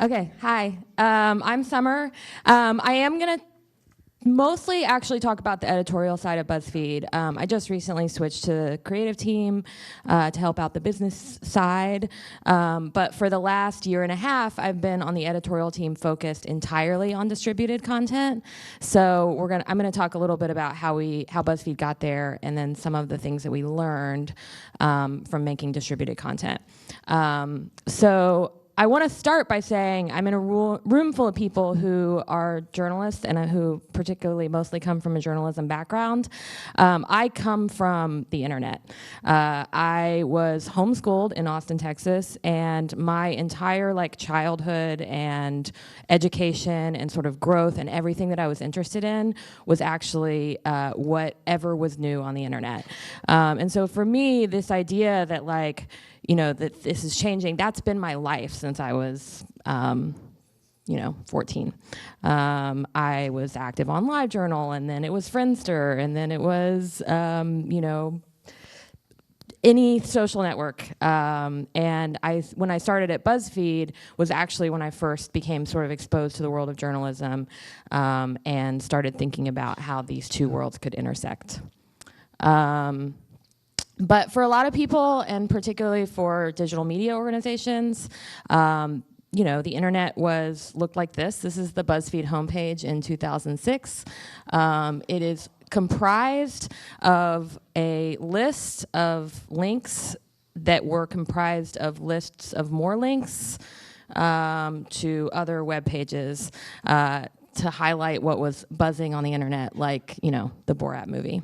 Okay, hi. I'm Summer. I am going to mostly actually talk about the editorial side of BuzzFeed. I just recently switched to the creative team to help out the business side. But for the last year and a half, I've been on the editorial team focused entirely on distributed content. So I'm going to talk a little bit about how BuzzFeed got there, and then some of the things that we learned from making distributed content. So I want to start by saying I'm in a room full of people who are journalists and who particularly mostly come from a journalism background. I come from the internet. I was homeschooled in Austin, Texas, and my entire childhood and education and sort of growth and everything that I was interested in was actually whatever was new on the internet. And so for me, this idea that that this is changing, that's been my life since I was 14. I was active on LiveJournal, and then it was Friendster, and then it was any social network. And when I started at BuzzFeed was actually when I first became sort of exposed to the world of journalism, and started thinking about how these two worlds could intersect. But for a lot of people, and particularly for digital media organizations, the internet looked like this. This is the BuzzFeed homepage in 2006. It is comprised of a list of links that were comprised of lists of more links to other web pages to highlight what was buzzing on the internet, like, the Borat movie.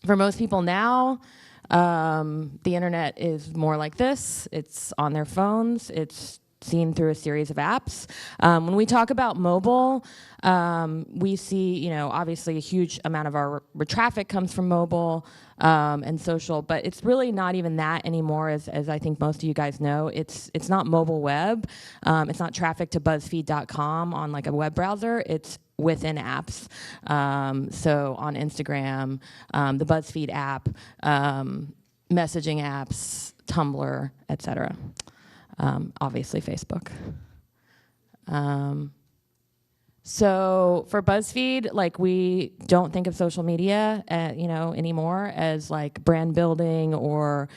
For most people now, the internet is more like this. It's on their phones. It's seen through a series of apps. When we talk about mobile, we see, obviously a huge amount of our traffic comes from mobile and social, but it's really not even that anymore, as I think most of you guys know. It's not mobile web. It's not traffic to BuzzFeed.com on a web browser. It's within apps. So on Instagram, the BuzzFeed app, messaging apps, Tumblr, etc. Obviously Facebook. So for BuzzFeed, we don't think of social media, anymore as brand building or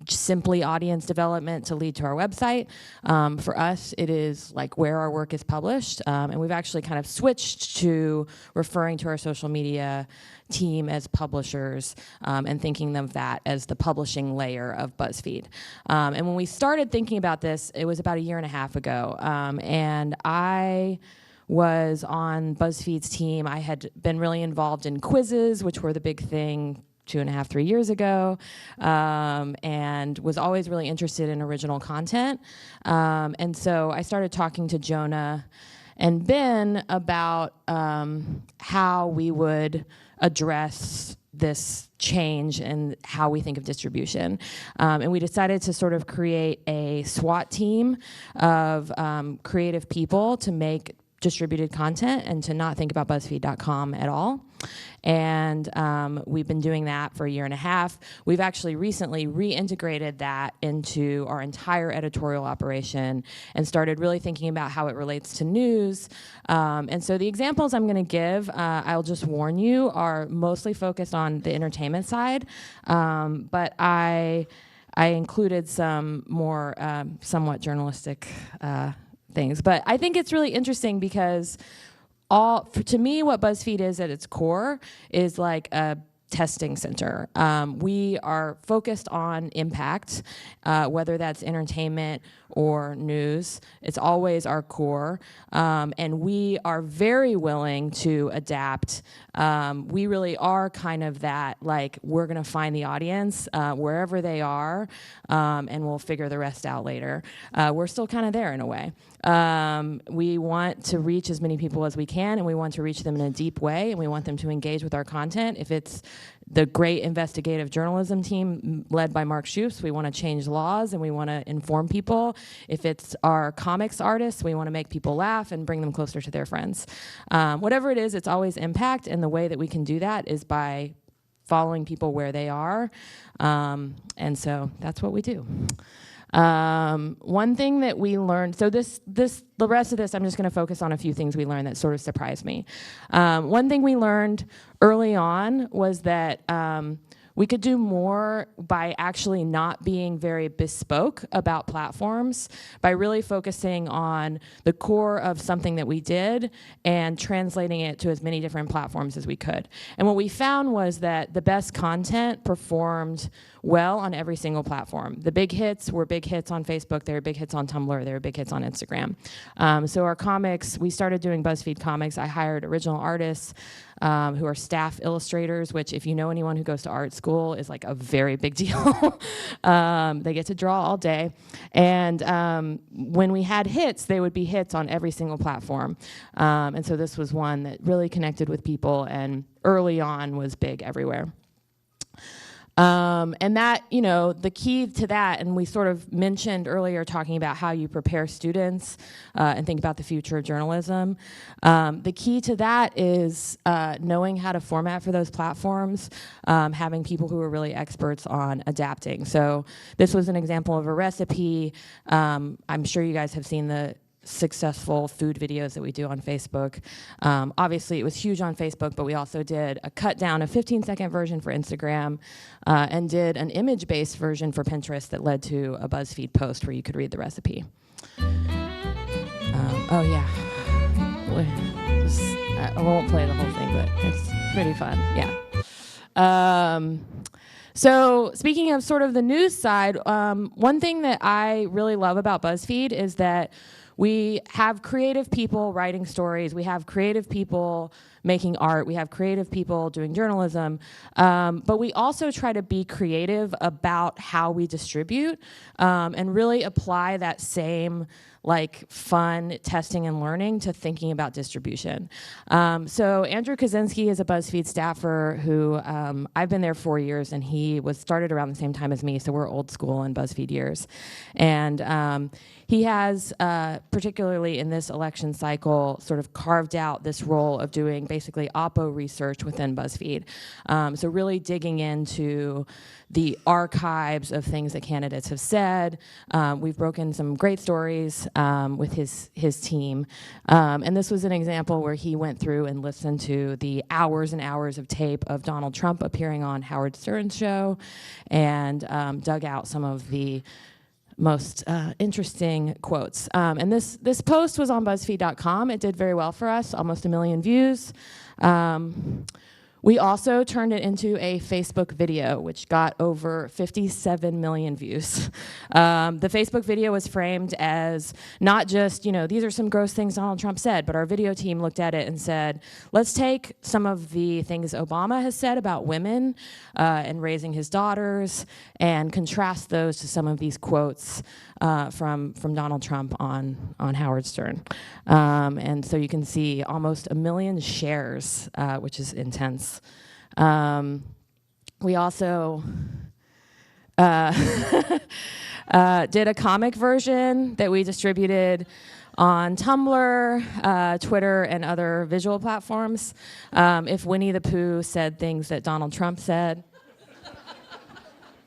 simply audience development to lead to our website. For us, it is where our work is published, and we've actually kind of switched to referring to our social media team as publishers, and thinking of that as the publishing layer of BuzzFeed. And when we started thinking about this, it was about a year and a half ago, and I was on BuzzFeed's team. I had been really involved in quizzes, which were the big thing 2.5, 3 years ago, and was always really interested in original content. And so I started talking to Jonah and Ben about how we would address this change and how we think of distribution. And we decided to sort of create a SWAT team of creative people to make distributed content and to not think about BuzzFeed.com at all. And we've been doing that for a year and a half. We've actually recently reintegrated that into our entire editorial operation and started really thinking about how it relates to news. And so the examples I'm going to give, I'll just warn you, are mostly focused on the entertainment side. But I included some more somewhat journalistic things. But I think it's really interesting because to me, what BuzzFeed is at its core is a testing center. We are focused on impact, whether that's entertainment or news. It's always our core, and we are very willing to adapt. We really are kind of that, we're gonna find the audience wherever they are, and we'll figure the rest out later. We're still kind of there in a way. We want to reach as many people as we can, and we want to reach them in a deep way, and we want them to engage with our content. If it's the great investigative journalism team led by Mark Schufs, we want to change laws and we want to inform people. If it's our comics artists, we want to make people laugh and bring them closer to their friends. Whatever it is, it's always impact, and the way that we can do that is by following people where they are. And so that's what we do. One thing that we learned, so the rest of this, I'm just going to focus on a few things we learned that sort of surprised me. One thing we learned early on was that we could do more by actually not being very bespoke about platforms, by really focusing on the core of something that we did and translating it to as many different platforms as we could. And what we found was that the best content performed well on every single platform. The big hits were big hits on Facebook, they were big hits on Tumblr, they were big hits on Instagram. So our comics, we started doing BuzzFeed comics. I hired original artists who are staff illustrators, which if you know anyone who goes to art school is like a very big deal. They get to draw all day. And when we had hits, they would be hits on every single platform. And so this was one that really connected with people and early on was big everywhere. And that, you know, the key to that, and we sort of mentioned earlier talking about how you prepare students and think about the future of journalism. The key to that is knowing how to format for those platforms, having people who are really experts on adapting. So this was an example of a recipe. I'm sure you guys have seen the successful food videos that we do on Facebook. Obviously, it was huge on Facebook, but we also did a cut down, a 15-second version for Instagram, and did an image-based version for Pinterest that led to a BuzzFeed post where you could read the recipe. Oh yeah, I won't play the whole thing, but it's pretty fun, yeah. So speaking of sort of the news side, one thing that I really love about BuzzFeed is that we have creative people writing stories. We have creative people making art. We have creative people doing journalism. But we also try to be creative about how we distribute and really apply that same like fun testing and learning to thinking about distribution. So Andrew Kaczynski is a BuzzFeed staffer who I've been there 4 years, and he was started around the same time as me, so we're old school in BuzzFeed years. And he has, particularly in this election cycle, sort of carved out this role of doing basically oppo research within BuzzFeed. So really digging into the archives of things that candidates have said. We've broken some great stories with his team. And this was an example where he went through and listened to the hours and hours of tape of Donald Trump appearing on Howard Stern's show and dug out some of the most interesting quotes. And this post was on BuzzFeed.com. It did very well for us, almost 1 million views. We also turned it into a Facebook video, which got over 57 million views. The Facebook video was framed as not just, you know, these are some gross things Donald Trump said, but our video team looked at it and said, let's take some of the things Obama has said about women and raising his daughters and contrast those to some of these quotes from Donald Trump on Howard Stern. And so you can see almost 1 million shares, which is intense. We also did a comic version that we distributed on Tumblr, Twitter, and other visual platforms. If Winnie the Pooh said things that Donald Trump said.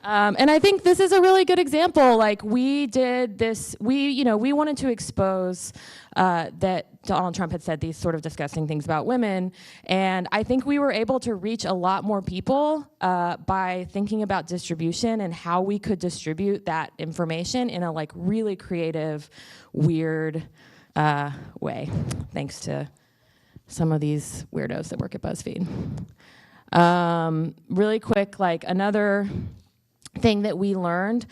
And I think this is a really good example. Like we did this, we wanted to expose that Donald Trump had said these sort of disgusting things about women. And I think we were able to reach a lot more people by thinking about distribution and how we could distribute that information in a like really creative, weird way, thanks to some of these weirdos that work at BuzzFeed. Really quick, like another thing that we learned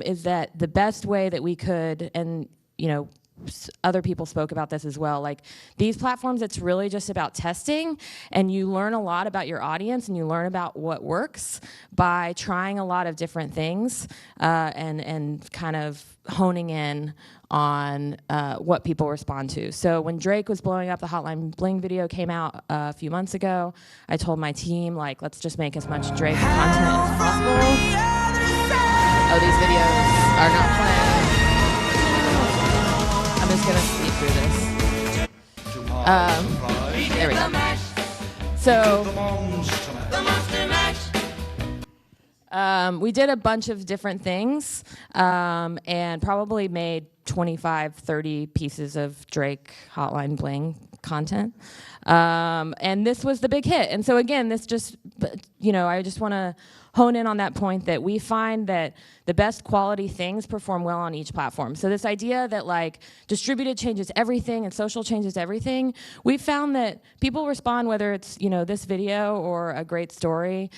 is that the best way that we could, and you know, other people spoke about this as well, like these platforms, it's really just about testing, and you learn a lot about your audience and you learn about what works by trying a lot of different things and kind of honing in on what people respond to. So when Drake was blowing up, the Hotline Bling video came out a few months ago. I told my team, like, let's just make as much Drake content as possible. Oh, these videos are not playing. I'm just gonna speed through this. There we go. So, We did a bunch of different things and probably made 25, 30 pieces of Drake Hotline Bling content. And this was the big hit. And so again, this just, I just want to hone in on that point that we find that the best quality things perform well on each platform. So this idea that like distributed changes everything and social changes everything, we've found that people respond, whether it's this video or a great story,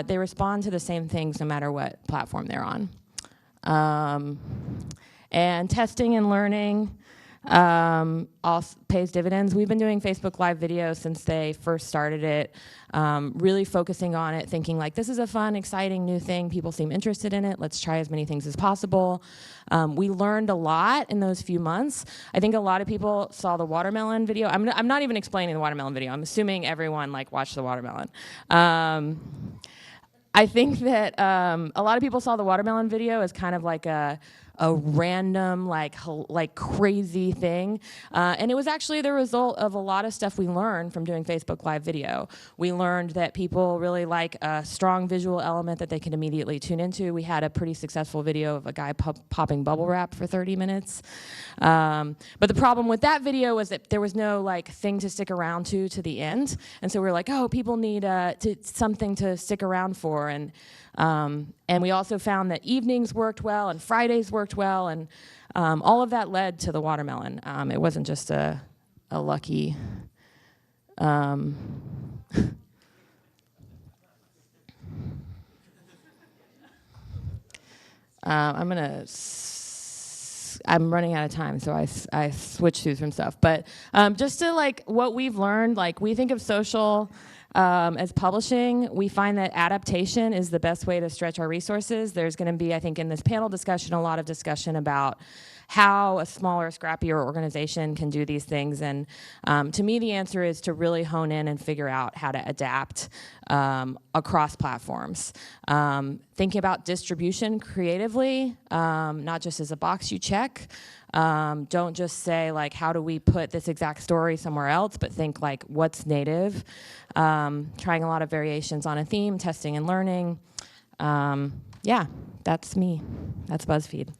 they respond to the same things no matter what platform they're on. And testing and learning also pays dividends. We've been doing Facebook Live videos since they first started it, really focusing on it, thinking like, this is a fun, exciting new thing. People seem interested in it. Let's try as many things as possible. We learned a lot in those few months. I think a lot of people saw the watermelon video. I'm not even explaining the watermelon video. I'm assuming everyone watched the watermelon. I think that a lot of people saw the watermelon video as kind of like a random, like crazy thing. And it was actually the result of a lot of stuff we learned from doing Facebook Live video. We learned that people really like a strong visual element that they can immediately tune into. We had a pretty successful video of a guy popping bubble wrap for 30 minutes. But the problem with that video was that there was no thing to stick around to the end. And so we were like, oh, people need something to stick around for. And we also found that evenings worked well and Fridays worked well, and all of that led to the watermelon. It wasn't just a lucky. I'm running out of time, so I switched through some stuff. But just to what we've learned, we think of social as publishing. We find that adaptation is the best way to stretch our resources. There's going to be, I think, in this panel discussion, a lot of discussion about how a smaller, scrappier organization can do these things. And to me, the answer is to really hone in and figure out how to adapt across platforms. Thinking about distribution creatively, not just as a box you check. Don't just say how do we put this exact story somewhere else, but think what's native. Trying a lot of variations on a theme, testing and learning. Yeah, that's me. That's BuzzFeed.